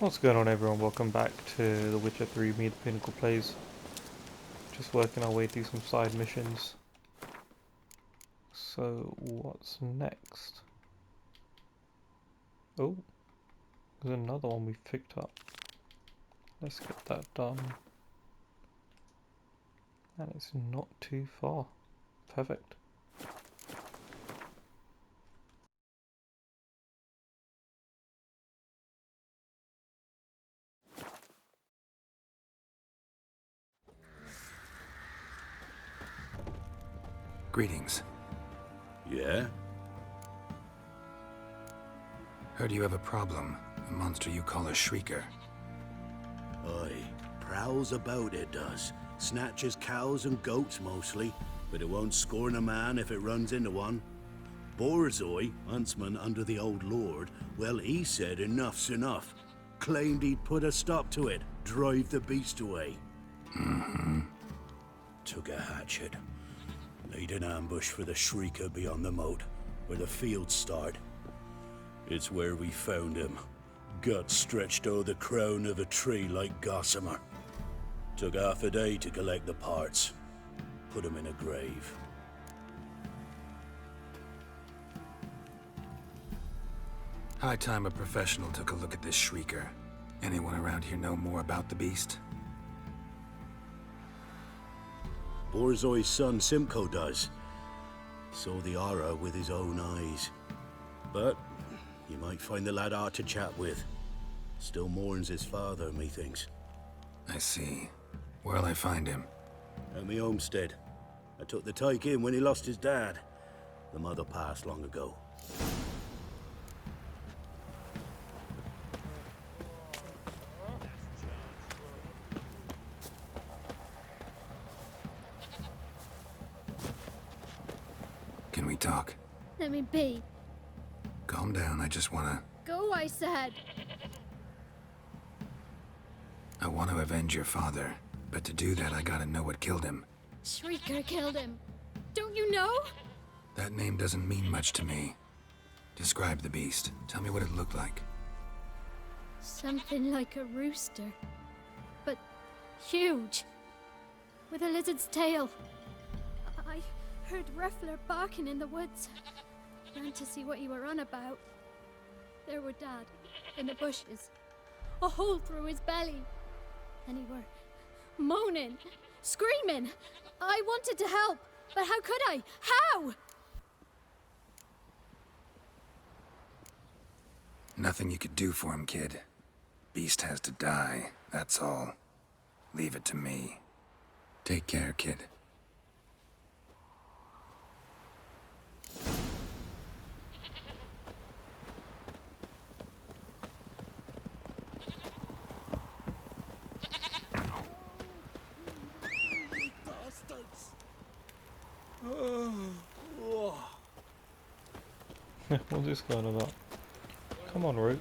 What's going on, everyone? Welcome back to The Witcher 3 Me the Pinnacle Plays. Just working our way through some side missions. So, what's next? Oh, there's another one we've picked up. Let's get that done. And it's not too far. Perfect. Greetings. Yeah? Heard you have a problem. A monster you call a Shrieker. Aye. Prowls about, it does. Snatches cows and goats mostly, but it won't scorn a man if it runs into one. Borzoi, huntsman under the old lord, well, he said enough's enough. Claimed he'd put a stop to it, drive the beast away. Took a hatchet. Laid an ambush for the Shrieker beyond the moat, where the fields start. It's where we found him. Gut stretched o'er the crown of a tree like gossamer. Took half a day to collect the parts. Put him in a grave. High time a professional took a look at this Shrieker. Anyone around here know more about the beast? Borzoi's son Simcoe does. Saw the aura with his own eyes. But you might find the lad hard to chat with. Still mourns his father, methinks. I see. Where'll I find him? At me homestead. I took the tyke in when he lost his dad. The mother passed long ago. Can we talk? Let me be. Calm down, I just wanna... Go, I said. I want to avenge your father. But to do that, I gotta know what killed him. Shrieker killed him. Don't you know? That name doesn't mean much to me. Describe the beast. Tell me what it looked like. Something like a rooster. But huge. With a lizard's tail. I heard Ruffler barking in the woods. Ran to see what you were on about. There were Dad, in the bushes. A hole through his belly. And he were moaning, screaming. I wanted to help, but how could I? How? Nothing you could do for him, kid. Beast has to die, that's all. Leave it to me. Take care, kid. What's this going about? Come on, Roach.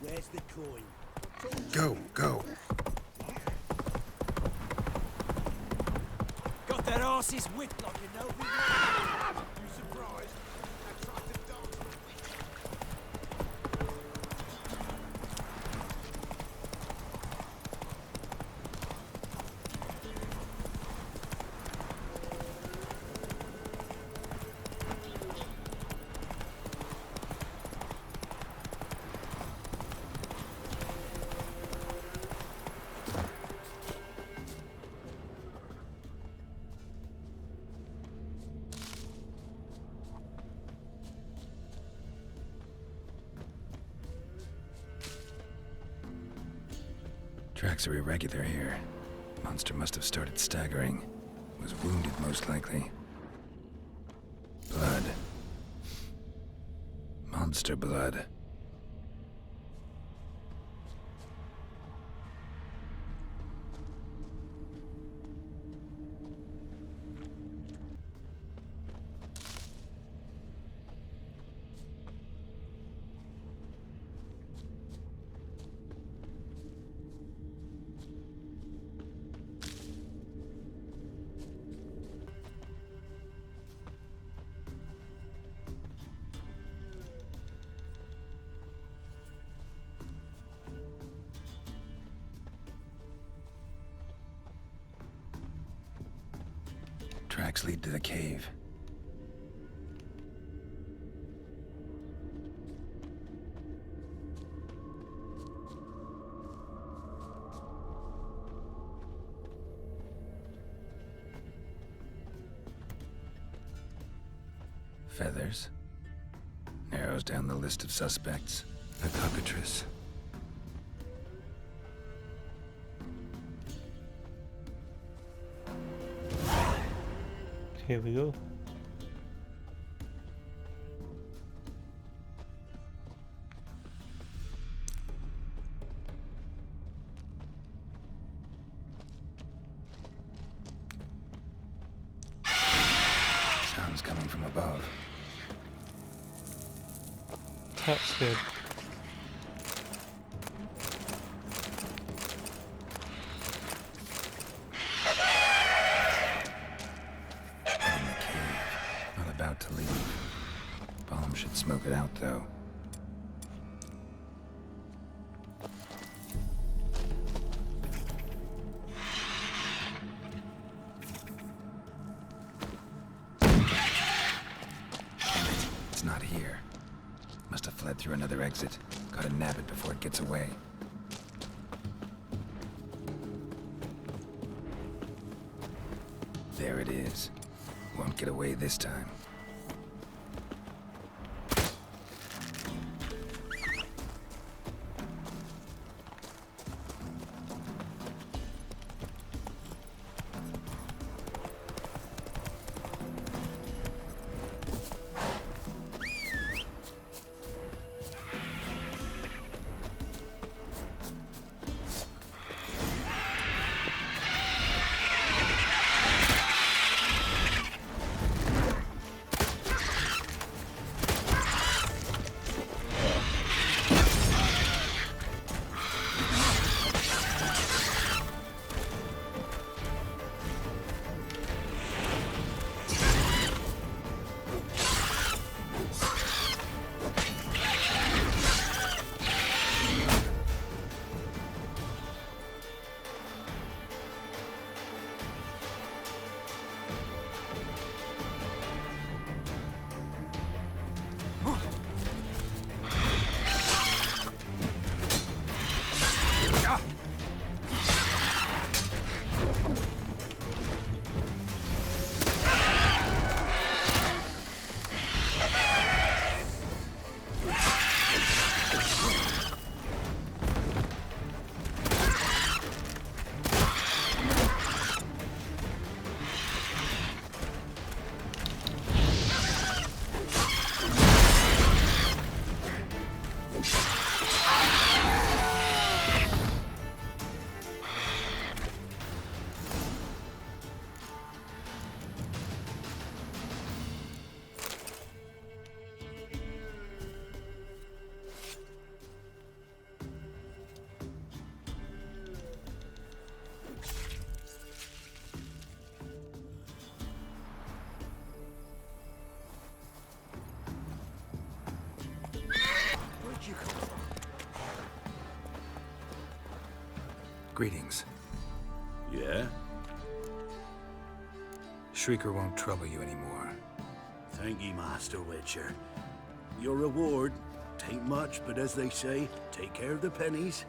Where's the coin? Go, go. Got that arse's whitlock, you know. You surprised? Attractive dance. Tracks are irregular here. Monster must have started staggering. Was wounded, most likely. Blood. Monster blood. tracks lead to the cave. Feathers. Narrows down the list of suspects. A cockatrice. Here we go. Sounds coming from above. That's good. In the cave. Not about to leave. Bomb should smoke it out, though. It's not here. Must have fled through another exit. Gotta nab it before it gets away. There it is. Won't get away this time. Where'd you come from? Greetings. Yeah? Shrieker won't trouble you anymore. Thank ye, Master Witcher. Your reward, tain't much, but as they say, take care of the pennies.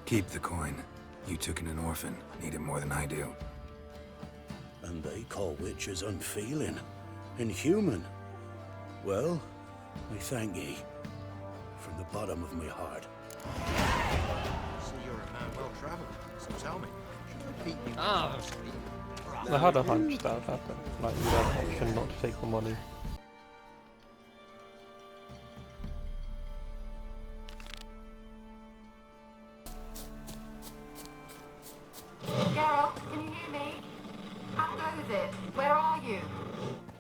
Keep the coin. You took in an orphan. Need it more than I do. And they call witches unfeeling, inhuman. Well, I thank ye, from the bottom of my heart. So you're a man well travelled. So tell me, should I keep you? I had a hunch that would happen. Like, you have an option not to take the money. Geralt, can you hear me? How goes it? Where are you?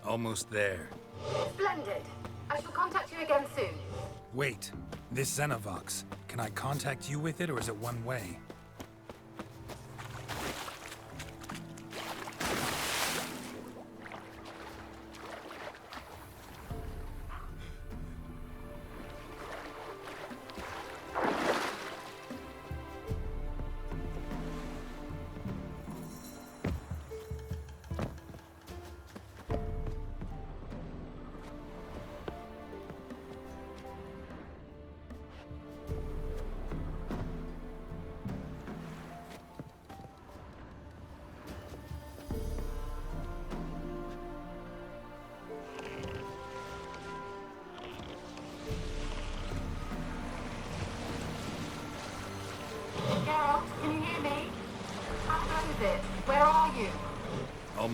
Almost there. Splendid. I shall contact you again soon. Wait. This Xenovox. Can I contact you with it, or is it one way?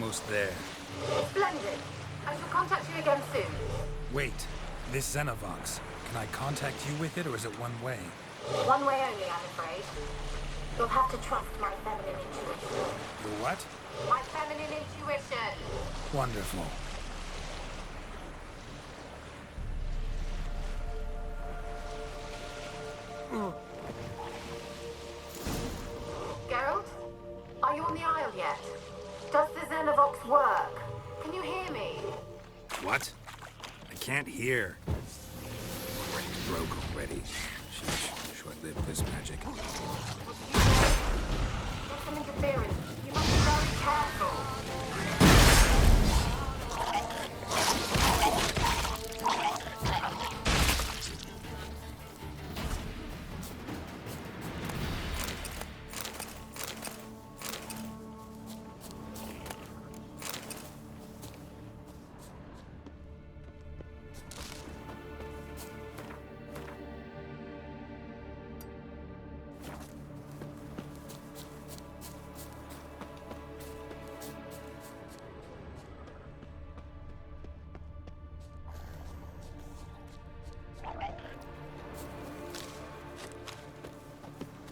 almost there. Splendid. I shall contact you again soon. Wait, this Xenovox. Can I contact you with it, or is it one way? One way only, I'm afraid. You'll have to trust my feminine intuition. Your what? My feminine intuition. Wonderful. Geralt? Are you on the Isle yet? Does the Xenovox work? Can you hear me? What? I can't hear. Broke already. Sheesh, short-lived this magic. There's some interference. You must be very careful.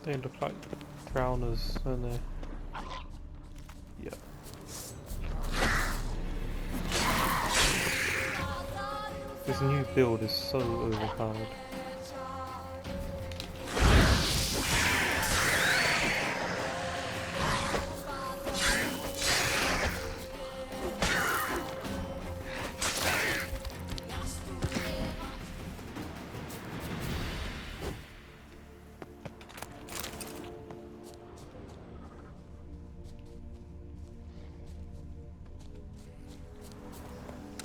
They look like drowners, don't they? Yeah. This new build is so overpowered.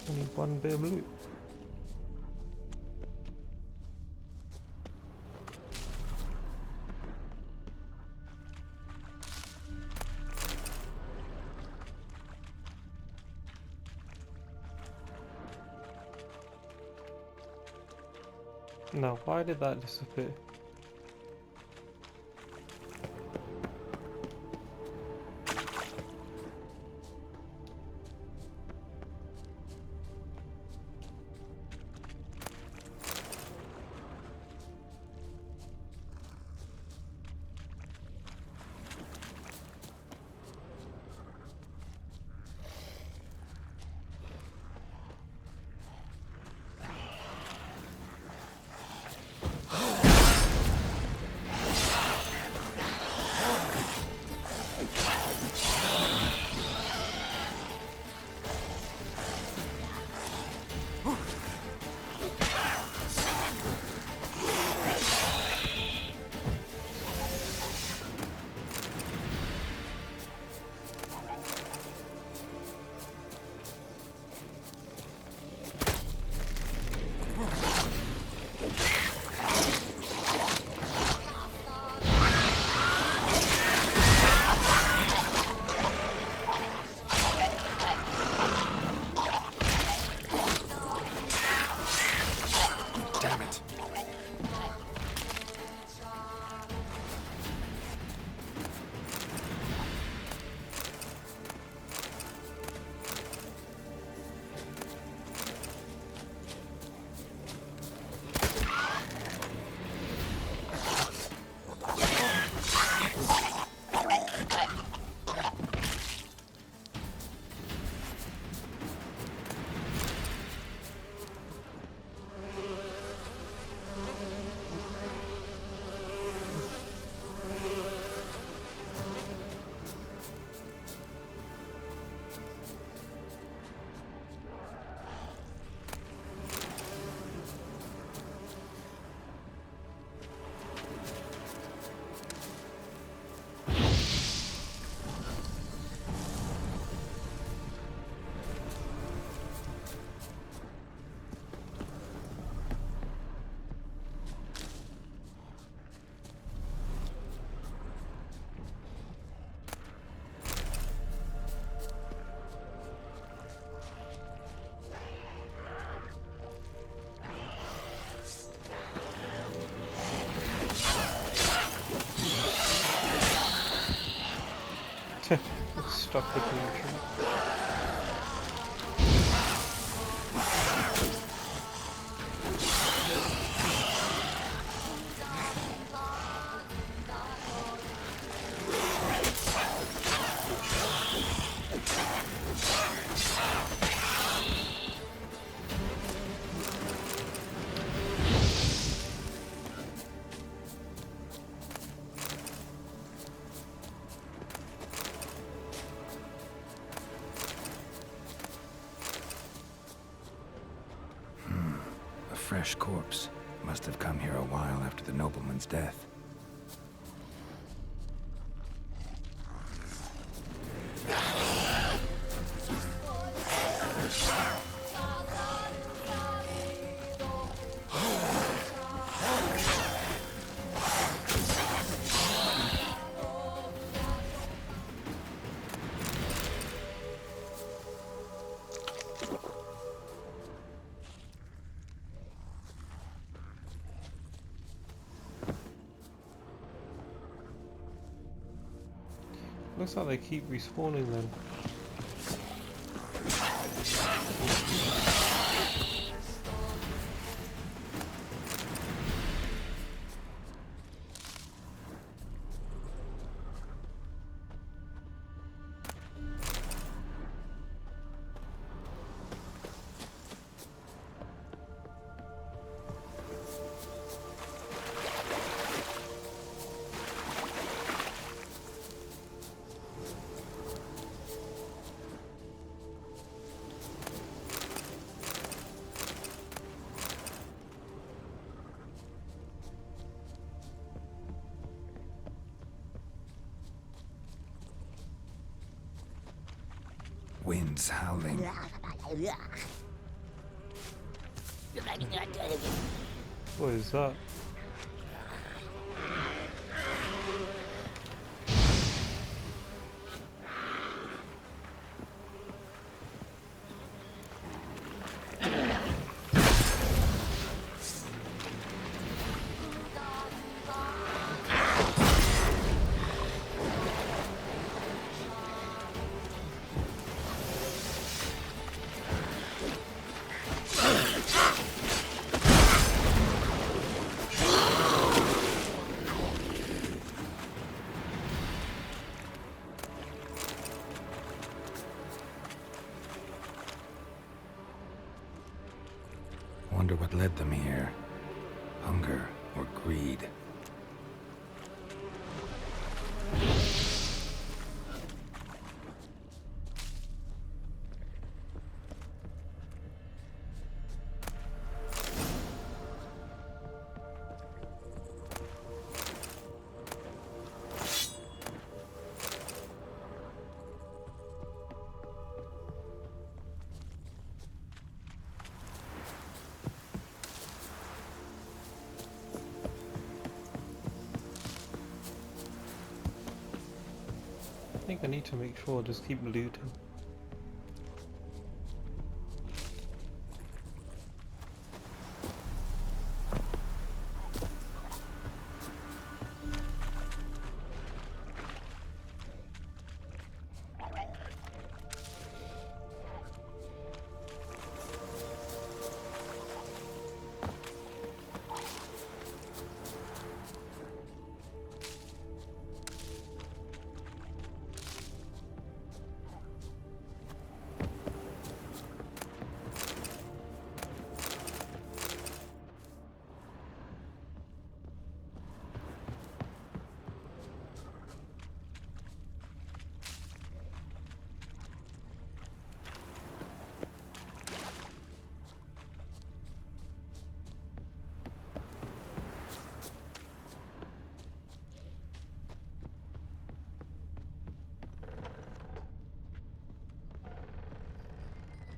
Only one bit of loot. Now, why did that disappear? Damn it. Stuck with the tree. fresh corpse. Must have come here a while after the nobleman's death. Looks like they keep respawning then. Winds howling. What is that? Wonder what led them here. Hunger or greed. I think I need to make sure I just keep looting.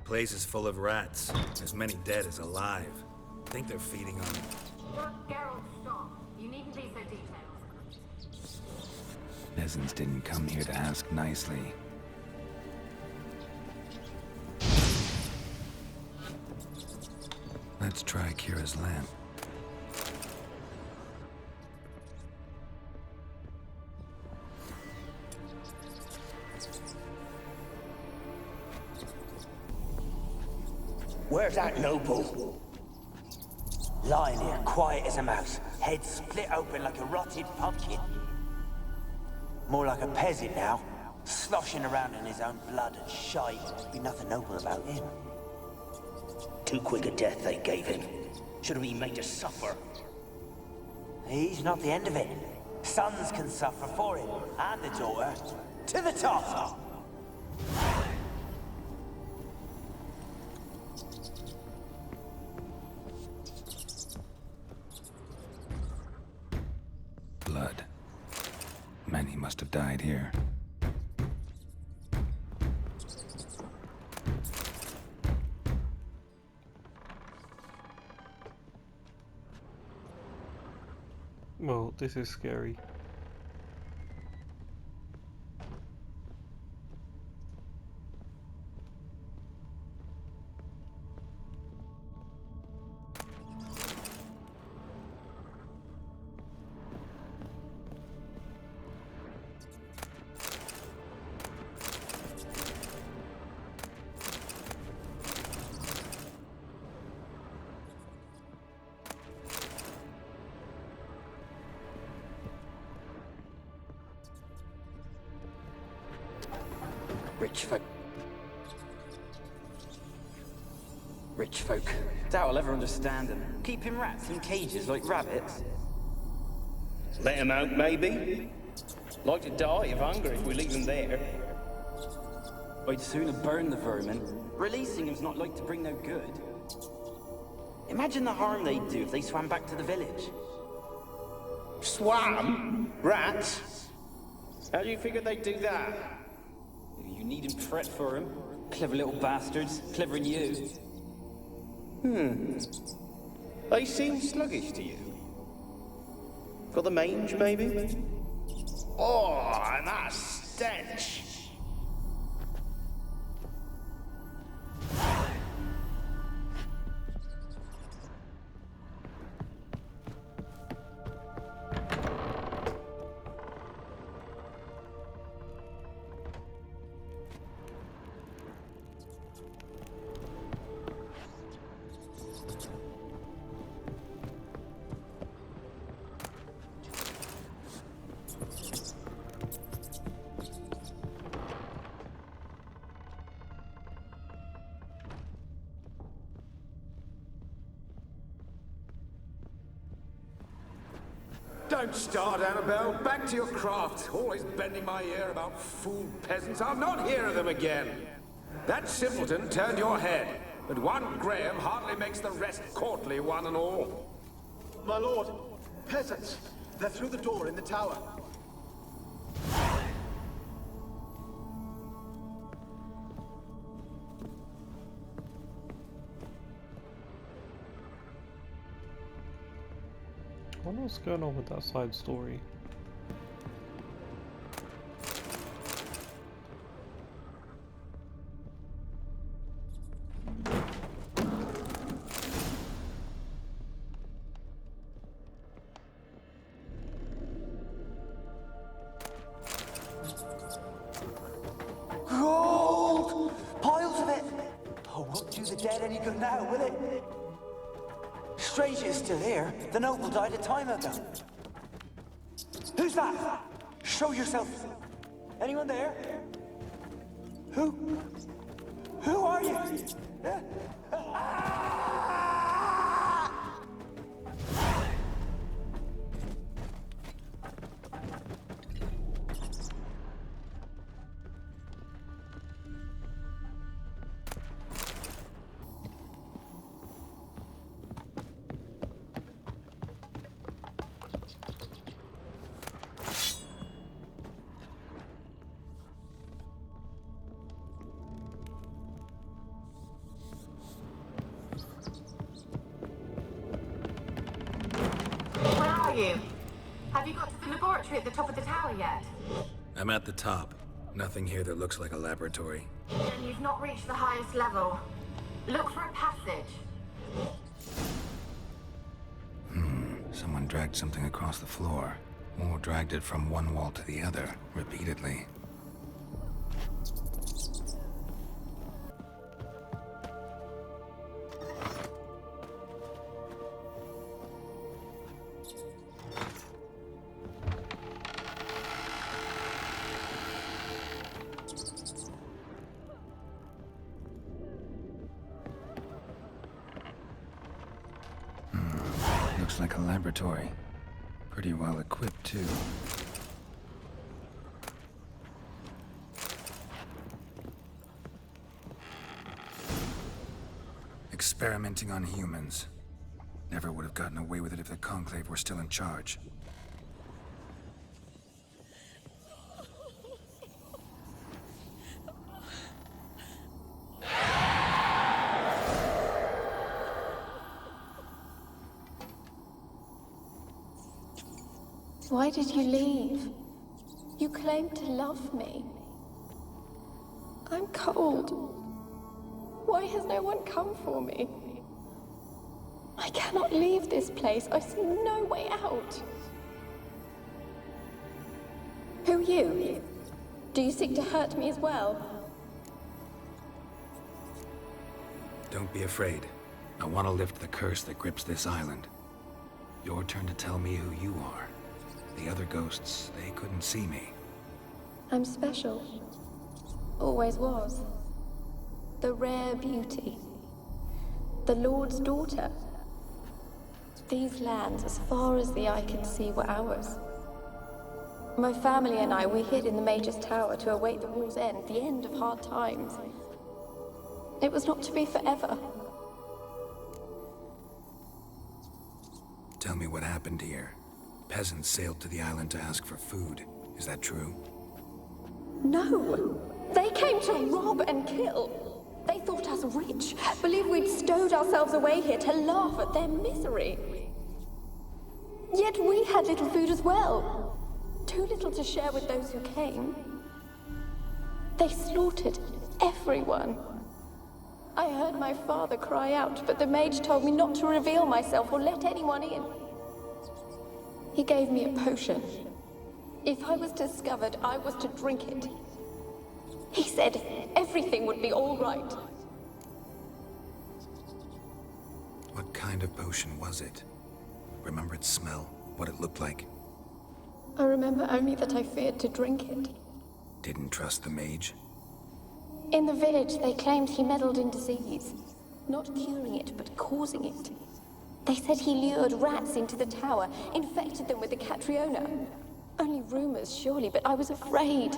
Place is full of rats. As many dead as alive. Think they're feeding on them. Geralt, stop. You needn't be so detailed. Peasants didn't come here to ask nicely. Let's try Kira's lamp. Where's that noble? Lying here, quiet as a mouse, head split open like a rotted pumpkin. More like a peasant now, sloshing around in his own blood and shite. Be nothing noble about him. Too quick a death they gave him. Should have been made to suffer. He's not the end of it. Sons can suffer for him, and the daughter. To the top! He must have died here. Well, this is scary. Rich folk. Doubt I'll ever understand them. Keeping rats in cages like rabbits. Let him out, maybe? Like to die of hunger if we leave him there. I'd sooner burn the vermin. Releasing him's not like to bring no good. Imagine the harm they'd do if they swam back to the village. Swam? Rats? How do you figure they'd do that? You needn't fret for him. Clever little bastards. Clever than you. They seem sluggish to you. Got the mange, maybe? Oh, and that stench! Don't start, Annabelle. Back to your craft. Always bending my ear about fool peasants. I'll not hear of them again. That simpleton turned your head, but one Graham hardly makes the rest courtly, one and all. My lord, peasants. They're through the door in the tower. I wonder what's going on with that side story. Gold! Piles of it! Oh, won't do the dead any good now, will it? Strange it's still here. The noble died a time ago. Who's that? Show yourself. Anyone there? Who? Who are you? Where are you? Have you got to the laboratory at the top of the tower yet? I'm at the top. Nothing here that looks like a laboratory. Then you've not reached the highest level. Look for a passage. Someone dragged something across the floor. Or dragged it from one wall to the other, repeatedly. Looks like a laboratory. Pretty well equipped, too. Experimenting on humans. Never would have gotten away with it if the Conclave were still in charge. Why did you leave? You claimed to love me. I'm cold. Why has no one come for me? I cannot leave this place. I see no way out. Who are you? Do you seek to hurt me as well? Don't be afraid. I want to lift the curse that grips this island. Your turn to tell me who you are. The other ghosts, they couldn't see me. I'm special. Always was. The rare beauty. The Lord's daughter. These lands, as far as the eye can see, were ours. My family and I, we hid in the Mage's Tower to await the war's end, the end of hard times. It was not to be forever. Tell me what happened here. Peasants sailed to the island to ask for food. Is that true? No! They came to rob and kill. They thought us rich, believed we'd stowed ourselves away here to laugh at their misery. Yet we had little food as well. Too little to share with those who came. They slaughtered everyone. I heard my father cry out, but the mage told me not to reveal myself or let anyone in. He gave me a potion. If I was discovered, I was to drink it. He said everything would be all right. What kind of potion was it? Remember its smell? What it looked like? I remember only that I feared to drink it. Didn't trust the mage? In the village, they claimed he meddled in disease. Not curing it, but causing it. They said he lured rats into the tower, infected them with the Catriona. Only rumors, surely, but I was afraid.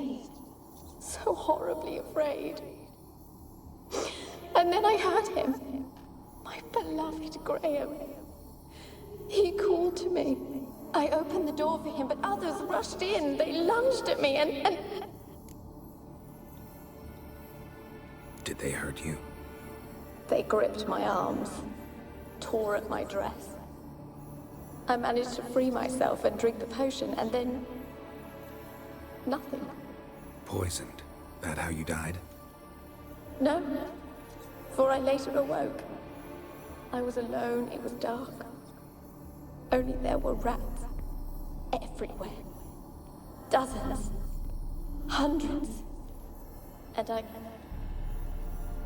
So horribly afraid. And then I heard him. My beloved Graham. He called to me. I opened the door for him, but others rushed in. They lunged at me and... Did they hurt you? They gripped my arms, tore at my dress. I managed to free myself and drink the potion, and then... nothing. Poisoned? That how you died? No, for I later awoke. I was alone, it was dark. Only there were rats. Everywhere. Dozens. Hundreds. And I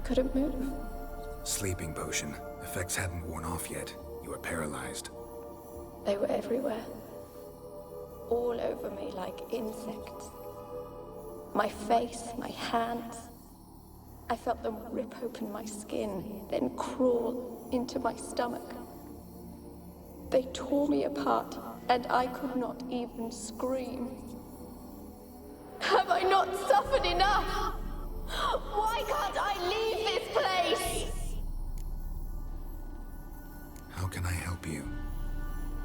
couldn't move. Sleeping potion. Effects hadn't worn off yet. You were paralyzed. They were everywhere. All over me like insects. My face, my hands. I felt them rip open my skin, then crawl into my stomach. They tore me apart, and I could not even scream. Have I not suffered enough? Why can't I leave this place? How can I help you?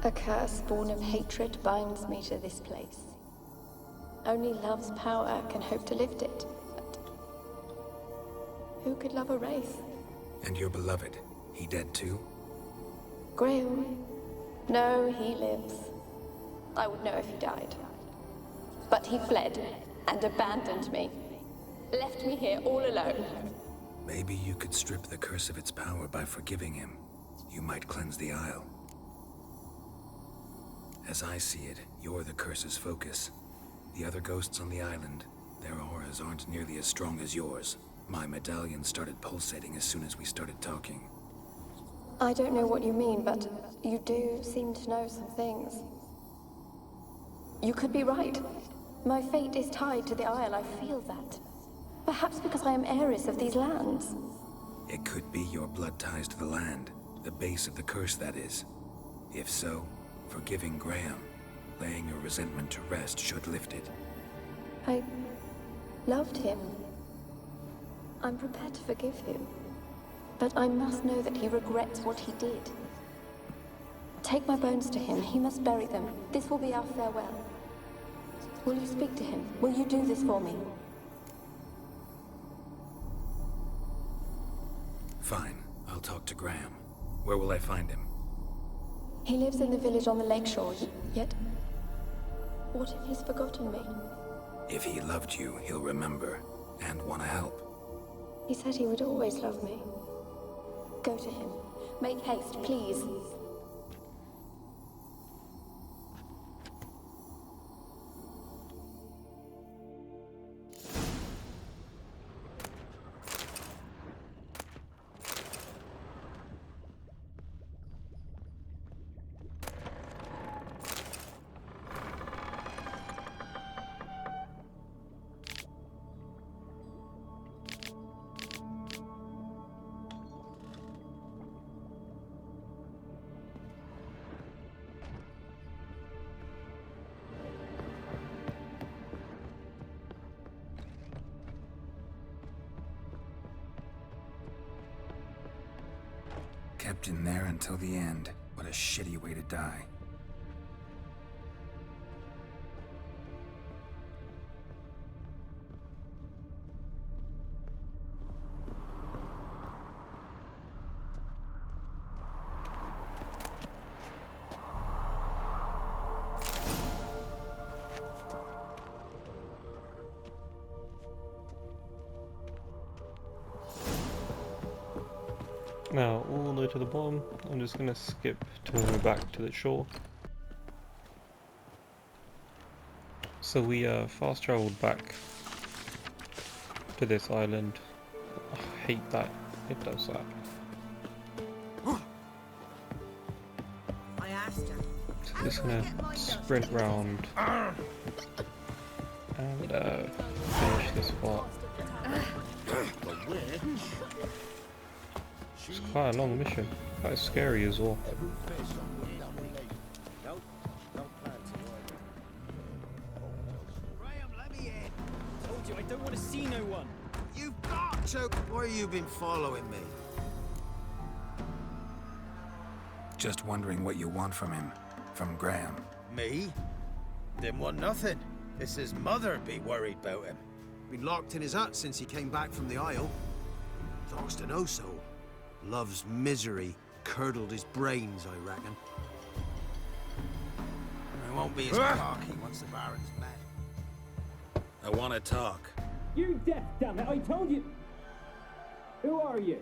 A curse born of hatred binds me to this place. Only love's power can hope to lift it. But who could love a wraith? And your beloved, he dead too? Graham? No, he lives. I would know if he died. But he fled and abandoned me. Left me here all alone. Maybe you could strip the curse of its power by forgiving him. You might cleanse the Isle. As I see it, you're the curse's focus. The other ghosts on the island, their auras aren't nearly as strong as yours. My medallion started pulsating as soon as we started talking. I don't know what you mean, but you do seem to know some things. You could be right. My fate is tied to the Isle, I feel that. Perhaps because I am heiress of these lands. It could be your blood ties to the land, the base of the curse, that is. If so, forgiving Graham, laying your resentment to rest should lift it. I loved him. I'm prepared to forgive him. But I must know that he regrets what he did. Take my bones to him. He must bury them. This will be our farewell. Will you speak to him? Will you do this for me? Fine. I'll talk to Graham. Where will I find him? He lives in the village on the lakeshore, yet What if he's forgotten me? If he loved you, he'll remember and want to help. He said he would always love me. Go to him. Make haste, please. Kept in there until the end. What a shitty way to die. Now, all the way to the bottom, I'm just gonna skip to when we're back to the shore. So we fast traveled back to this island. I hate that it does that. So just gonna sprint round and finish this part. It's quite a long mission, quite scary as well. Graham, let me in. Told you I don't want to see no one. You've got to. Why you been following me? Just wondering what you want from him. From Graham. Me? Didn't want nothing. It's his mother be worried about him. Been locked in his hut since he came back from the Isle. Thoughts to know so. Love's misery curdled his brains, I reckon. It won't be as cocky once the Baron's met. I want to talk. You're deaf, damn it! I told you. Who are you?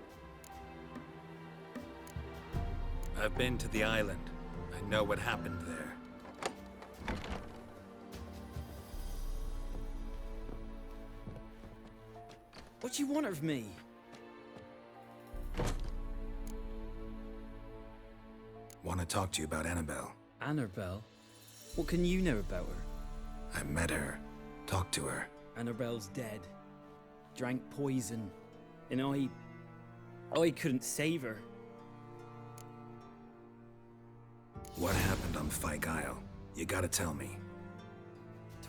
I've been to the island. I know what happened there. What do you want of me? Want to talk to you about Annabelle. Annabelle? What can you know about her? I met her. Talked to her. Annabelle's dead. Drank poison. And I couldn't save her. What happened on Fyke Isle? You gotta tell me.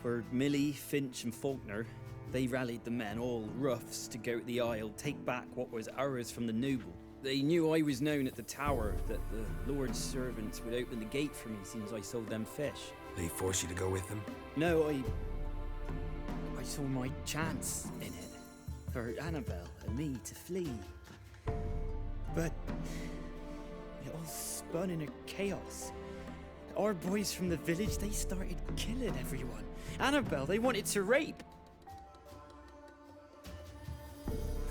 Twere Millie, Finch and Faulkner. They rallied the men, all roughs, to go to the Isle, take back what was ours from the noble. They knew I was known at the tower, that the Lord's servants would open the gate for me since I sold them fish. They force you to go with them? No, I saw my chance in it. For Annabelle and me to flee. But it all spun in a chaos. Our boys from the village, they started killing everyone. Annabelle, they wanted to rape.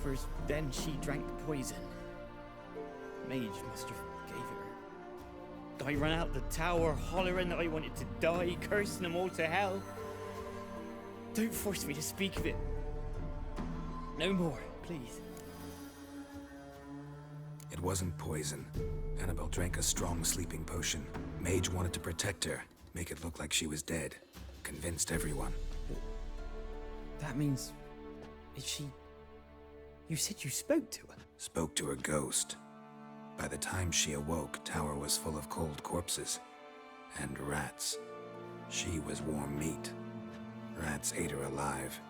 First, then she drank the poison. Mage must have gave it her. I ran out the tower, hollering that I wanted to die, cursing them all to hell. Don't force me to speak of it. No more, please. It wasn't poison. Annabelle drank a strong sleeping potion. Mage wanted to protect her, make it look like she was dead. Convinced everyone. That means... is she... You said you spoke to her? Spoke to her ghost. By the time she awoke, Tower was full of cold corpses. And rats. She was warm meat. Rats ate her alive.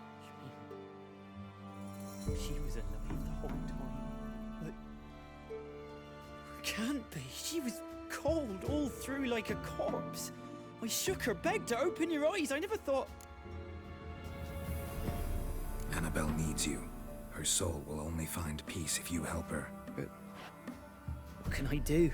She was alive the whole time. But... Can't be. She was cold all through like a corpse. I shook her, begged her, open your eyes. I never thought... Annabelle needs you. Her soul will only find peace if you help her. But what can I do?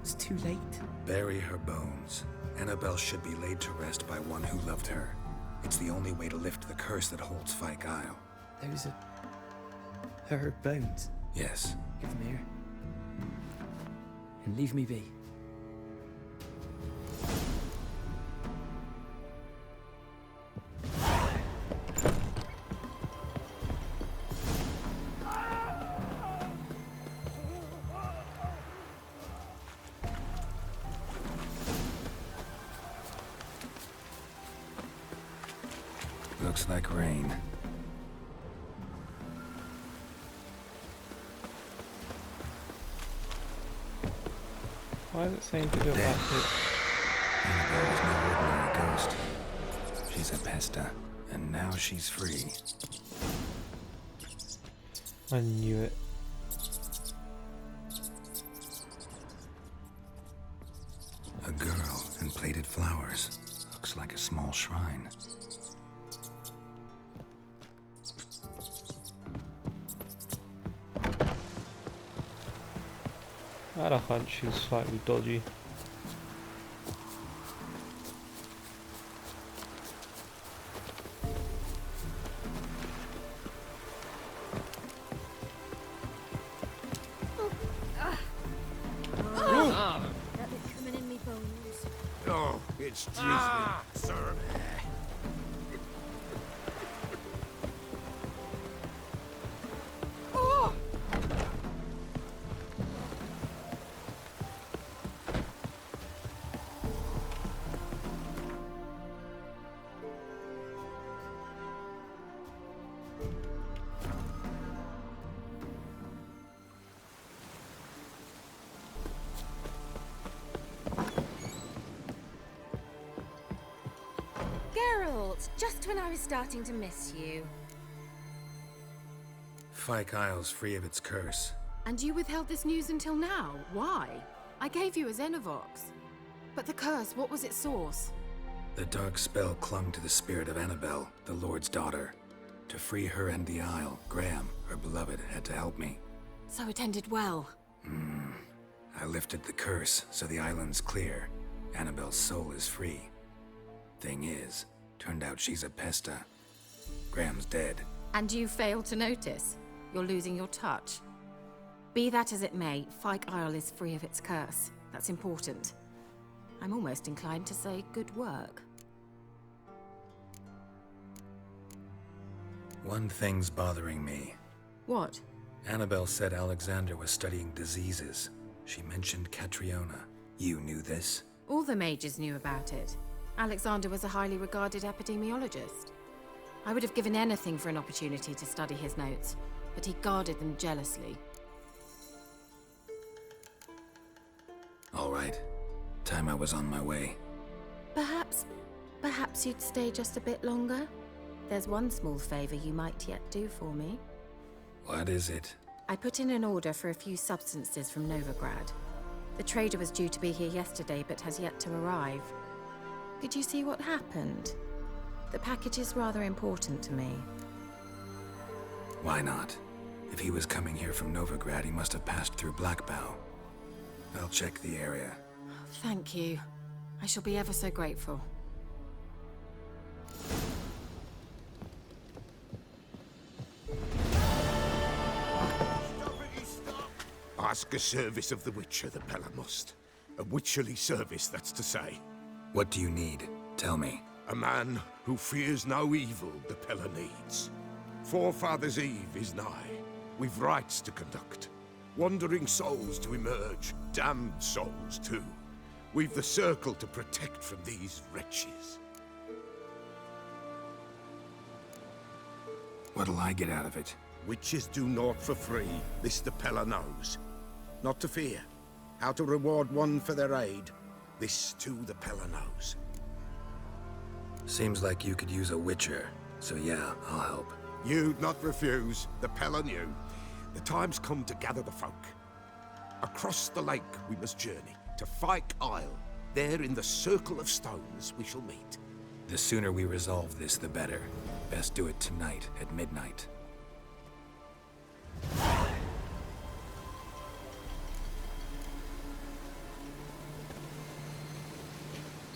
It's too late. Bury her bones. Annabelle should be laid to rest by one who loved her. It's the only way to lift the curse that holds Fyke Isle. Those are her bones. Yes. Give them here. And leave me be. Looks like rain. Why is it saying to go backwards? Annabelle was no ordinary ghost. She's a Pesta, and now she's free. I knew it. A girl and plated flowers. Looks like a small shrine. I had a hunch she was slightly dodgy. That bit coming in me bones. Oh, it's drizzling, sir. Geralt, just when I was starting to miss you. Fyke Isle's free of its curse. And you withheld this news until now? Why? I gave you a Xenovox. But the curse, what was its source? The dark spell clung to the spirit of Annabelle, the Lord's daughter. To free her and the Isle, Graham, her beloved, had to help me. So it ended well. I lifted the curse, so the island's clear. Annabelle's soul is free. Thing is, turned out she's a Pesta. Graham's dead. And you failed to notice? You're losing your touch. Be that as it may, Fyke Isle is free of its curse. That's important. I'm almost inclined to say good work. One thing's bothering me. What? Annabelle said Alexander was studying diseases. She mentioned Catriona. You knew this? All the mages knew about it. Alexander was a highly regarded epidemiologist. I would have given anything for an opportunity to study his notes, but he guarded them jealously. All right. Time I was on my way. Perhaps you'd stay just a bit longer? There's one small favor you might yet do for me. What is it? I put in an order for a few substances from Novigrad. The trader was due to be here yesterday, but has yet to arrive. Could you see what happened? The package is rather important to me. Why not? If he was coming here from Novigrad, he must have passed through Blackbough. I'll check the area. Thank you. I shall be ever so grateful. Ask a service of the Witcher, the Pella must. A witcherly service, that's to say. What do you need? Tell me. A man who fears no evil the Pella needs. Forefathers' Eve is nigh. We've rites to conduct. Wandering souls to emerge. Damned souls, too. We've the circle to protect from these wretches. What'll I get out of it? Witches do naught for free. This the Pella knows. Not to fear. How to reward one for their aid. This, too, the Pella knows. Seems like you could use a witcher. So yeah, I'll help. You'd not refuse. The Pella knew. The time's come to gather the folk. Across the lake we must journey. To Fyke Isle. There in the circle of stones we shall meet. The sooner we resolve this, the better. Best do it tonight at midnight.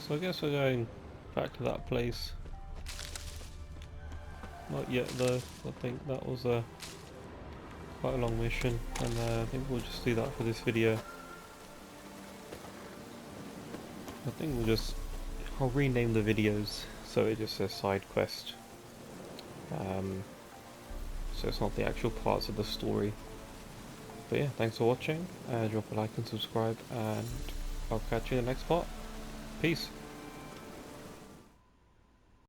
So I guess we're going back to that place. Not yet though. I think that was quite a long mission, and I think we'll just do that for this video. I think I'll rename the videos so it just says side quest. So it's not the actual parts of the story. But yeah, thanks for watching. Drop a like and subscribe, and I'll catch you in the next part. Peace.